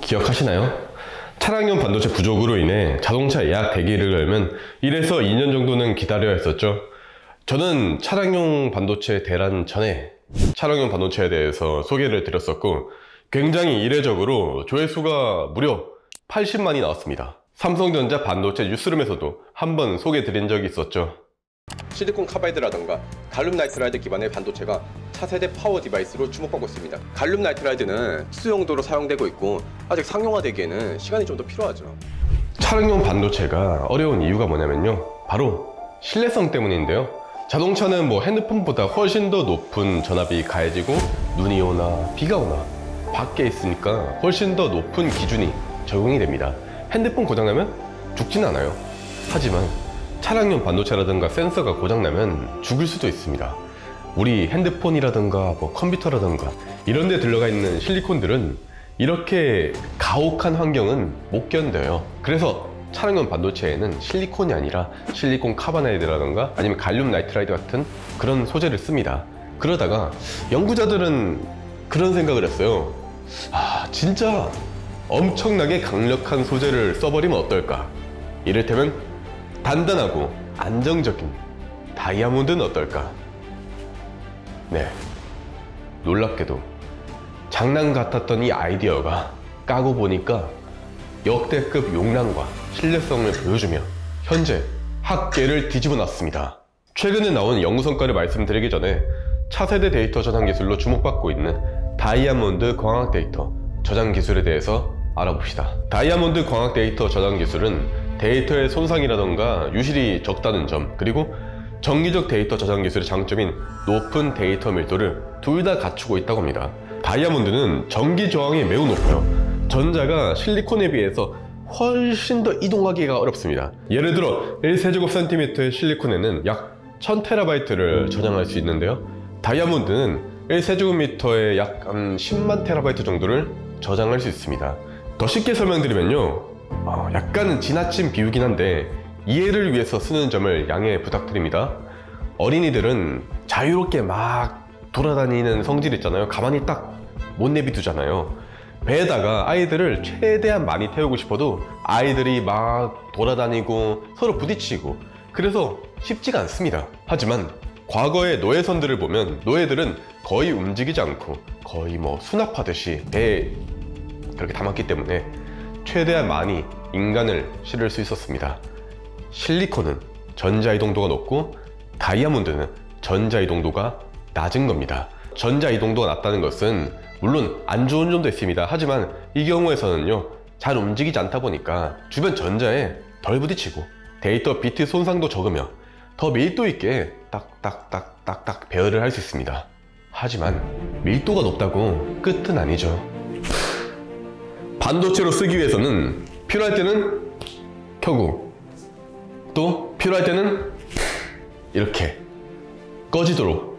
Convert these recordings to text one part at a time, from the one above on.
기억하시나요? 차량용 반도체 부족으로 인해 자동차 예약 대기를 걸면 1에서 2년 정도는 기다려야 했었죠. 저는 차량용 반도체 대란 전에 차량용 반도체에 대해서 소개를 드렸었고, 굉장히 이례적으로 조회수가 무려 80만이 나왔습니다. 삼성전자 반도체 뉴스룸에서도 한번 소개 드린 적이 있었죠. 실리콘 카바이드라던가 갈륨 나이트라이드 기반의 반도체가 차세대 파워 디바이스로 주목받고 있습니다. 갈륨 나이트라이드는 수용도로 사용되고 있고 아직 상용화되기에는 시간이 좀 더 필요하죠. 차량용 반도체가 어려운 이유가 뭐냐면요, 바로 신뢰성 때문인데요. 자동차는 핸드폰보다 훨씬 더 높은 전압이 가해지고 눈이 오나 비가 오나 밖에 있으니까 훨씬 더 높은 기준이 적용이 됩니다. 핸드폰 고장나면 죽진 않아요. 하지만 차량용 반도체라든가 센서가 고장나면 죽을 수도 있습니다. 우리 핸드폰이라든가 컴퓨터라든가 이런 데 들어가 있는 실리콘들은 이렇게 가혹한 환경은 못 견뎌요. 그래서 차량용 반도체에는 실리콘이 아니라 실리콘 카바나이드라든가 아니면 갈륨 나이트라이드 같은 그런 소재를 씁니다. 그러다가 연구자들은 그런 생각을 했어요. 진짜 엄청나게 강력한 소재를 써버리면 어떨까? 이를테면 단단하고 안정적인 다이아몬드는 어떨까? 네, 놀랍게도 장난 같았던 이 아이디어가 까고 보니까 역대급 용량과 신뢰성을 보여주며 현재 학계를 뒤집어 놨습니다. 최근에 나온 연구 성과를 말씀드리기 전에 차세대 데이터 저장 기술로 주목받고 있는 다이아몬드 광학 데이터 저장 기술에 대해서 알아봅시다. 다이아몬드 광학 데이터 저장 기술은 데이터의 손상이라던가 유실이 적다는 점, 그리고 정기적 데이터 저장 기술의 장점인 높은 데이터 밀도를 둘 다 갖추고 있다고 합니다. 다이아몬드는 전기 저항이 매우 높아요. 전자가 실리콘에 비해서 훨씬 더 이동하기가 어렵습니다. 예를 들어 1세제곱센티미터의 실리콘에는 약 1000TB를 저장할 수 있는데요, 다이아몬드는 1세제곱미터에 약 10만 TB 정도를 저장할 수 있습니다. 더 쉽게 설명드리면요, 약간 지나친 비유긴 한데 이해를 위해서 쓰는 점을 양해 부탁드립니다. 어린이들은 자유롭게 막 돌아다니는 성질 있잖아요. 가만히 딱 못 내비두잖아요. 배에다가 아이들을 최대한 많이 태우고 싶어도 아이들이 막 돌아다니고 서로 부딪히고 그래서 쉽지가 않습니다. 하지만 과거의 노예선들을 보면 노예들은 거의 움직이지 않고 거의 수납하듯이 배에 그렇게 담았기 때문에 최대한 많이 인간을 실을 수 있었습니다. 실리콘은 전자이동도가 높고 다이아몬드는 전자이동도가 낮은 겁니다. 전자이동도가 낮다는 것은 물론 안 좋은 점도 있습니다. 하지만 이 경우에서는요, 잘 움직이지 않다 보니까 주변 전자에 덜 부딪히고 데이터 비트 손상도 적으며 더 밀도 있게 딱딱딱딱딱 배열을 할 수 있습니다. 하지만 밀도가 높다고 끝은 아니죠. 반도체로 쓰기 위해서는 필요할 때는 켜고 또 필요할 때는 이렇게 꺼지도록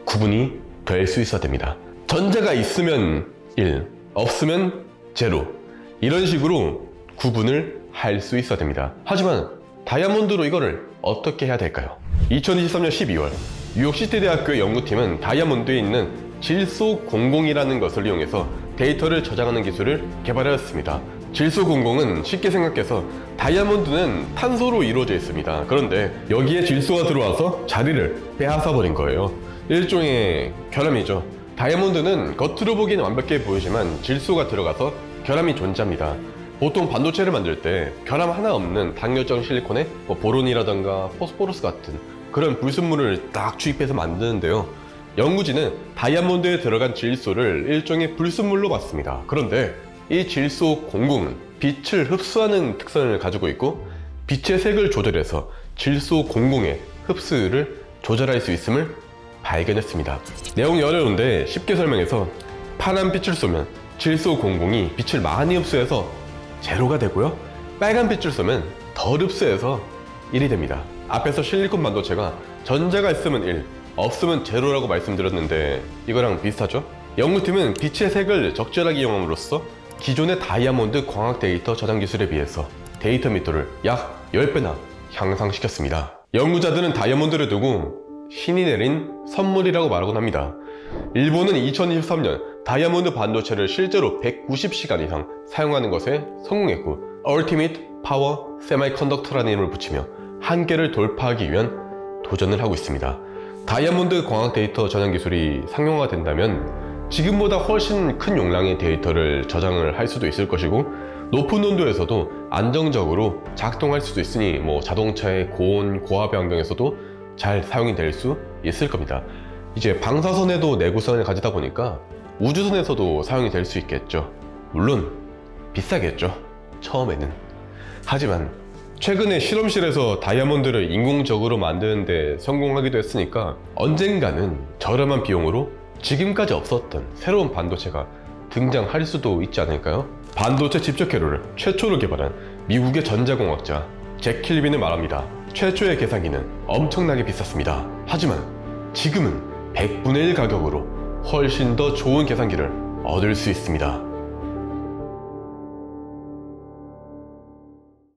구분이 될 수 있어야 됩니다. 전자가 있으면 1, 없으면 0, 이런 식으로 구분을 할 수 있어야 됩니다. 하지만 다이아몬드로 이거를 어떻게 해야 될까요? 2023년 12월 뉴욕 시티대학교의 연구팀은 다이아몬드에 있는 질소00이라는 것을 이용해서 데이터를 저장하는 기술을 개발하였습니다. 질소00은 쉽게 생각해서 다이아몬드는 탄소로 이루어져 있습니다. 그런데 여기에 질소가 들어와서 자리를 빼앗아 버린 거예요. 일종의 결함이죠. 다이아몬드는 겉으로 보기에는 완벽해 보이지만 질소가 들어가서 결함이 존재합니다. 보통 반도체를 만들 때 결함 하나 없는 당열정 실리콘에 보론이라던가 포스포러스 같은 그런 불순물을 딱 주입해서 만드는데요, 연구진은 다이아몬드에 들어간 질소를 일종의 불순물로 봤습니다. 그런데 이 질소00은 빛을 흡수하는 특성을 가지고 있고 빛의 색을 조절해서 질소00의 흡수율을 조절할 수 있음을 발견했습니다. 내용이 어려운데 쉽게 설명해서 파란 빛을 쏘면 질소00이 빛을 많이 흡수해서 제로가 되고요, 빨간 빛을 쏘면 덜 흡수해서 1이 됩니다. 앞에서 실리콘 반도체가 전자가 있으면 1, 없으면 제로라고 말씀드렸는데 이거랑 비슷하죠? 연구팀은 빛의 색을 적절하게 이용함으로써 기존의 다이아몬드 광학 데이터 저장 기술에 비해서 데이터密도를 약 10배나 향상시켰습니다. 연구자들은 다이아몬드를 두고 신이 내린 선물이라고 말하곤 합니다. 일본은 2023년 다이아몬드 반도체를 실제로 190시간 이상 사용하는 것에 성공했고 Ultimate Power Semiconductor라는 이름을 붙이며 한계를 돌파하기 위한 도전을 하고 있습니다. 다이아몬드 광학 데이터 저장 기술이 상용화된다면 지금보다 훨씬 큰 용량의 데이터를 저장을 할 수도 있을 것이고 높은 온도에서도 안정적으로 작동할 수도 있으니 자동차의 고온, 고압의 환경에서도 잘 사용이 될 수 있을 겁니다. 이제 방사선에도 내구성을 가지다 보니까 우주선에서도 사용이 될 수 있겠죠. 물론 비싸겠죠, 처음에는. 하지만 최근에 실험실에서 다이아몬드를 인공적으로 만드는데 성공하기도 했으니까 언젠가는 저렴한 비용으로 지금까지 없었던 새로운 반도체가 등장할 수도 있지 않을까요? 반도체 집적 회로를 최초로 개발한 미국의 전자공학자 잭 킬빈을 말합니다. 최초의 계산기는 엄청나게 비쌌습니다. 하지만 지금은 100분의 1 가격으로 훨씬 더 좋은 계산기를 얻을 수 있습니다.